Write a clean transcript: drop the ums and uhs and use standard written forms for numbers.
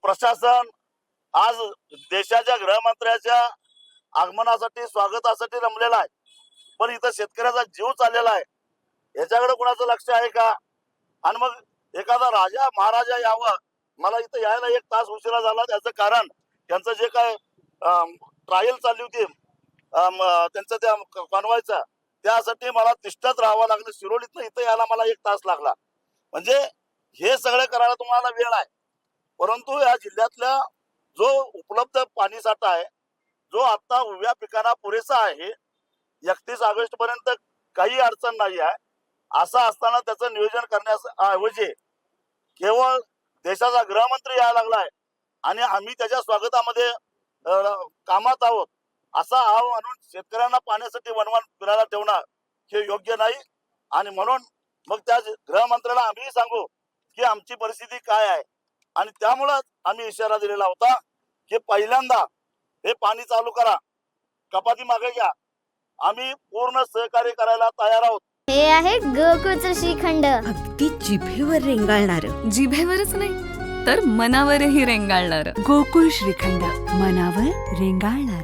प्रशासन आज देशाच्या गृहमंत्र्याच्या आगमनासाठी स्वागतासाठी रमलेला आहे, पण इथं शेतकऱ्याचा जीव चाललेला आहे. याच्याकडे कुणाचं लक्ष आहे का? आणि मग एखादा राजा महाराजा यावं, मला इथं यायला 1 तास उशिरा झाला. त्याचं कारण त्यांचं जे काय ट्रायल चालली होती त्यांचं त्या कॉन्वॉयचा, त्यासाठी मला तिष्ठत राहावं लागलं. शिरोलीतनं इथं यायला मला 1 तास लागला. म्हणजे हे सगळं करायला तुम्हाला वेळ आहे, परंतु या जिल्ह्यातल्या जो उपलब्ध पाणी साठा आहे, जो आता उभ्या पिकांना पुरेसा आहे, 31 ऑगस्ट पर्यंत काही अडचण नाही आहे. असं असताना त्याचं नियोजन करण्याऐवजी केवळ देशाचा गृहमंत्री यायला लागलाय आणि आम्ही त्याच्या स्वागतामध्ये कामात आहोत, असा आव आणून शेतकऱ्यांना पाण्यासाठी वनवन फिरायला ठेवणं हे योग्य नाही. आणि म्हणून मग त्या गृहमंत्र्याला आम्ही सांगू की आमची परिस्थिती काय आहे, आणि त्यामुळेच आम्ही इशारा दिलेला होता की पहिल्यांदा हे पाणी चालू करा, कपाती मागे घ्या. आम्ही पूर्ण सहकार्य करायला तयार आहोत. हे आहे गोकुळचं श्रीखंड, अगदी जिभेवर रेंगाळणार. जिभेवरच नाही तर मनावरही रेंगाळणार. गोकुळ श्रीखंड, मनावर रेंगाळणार.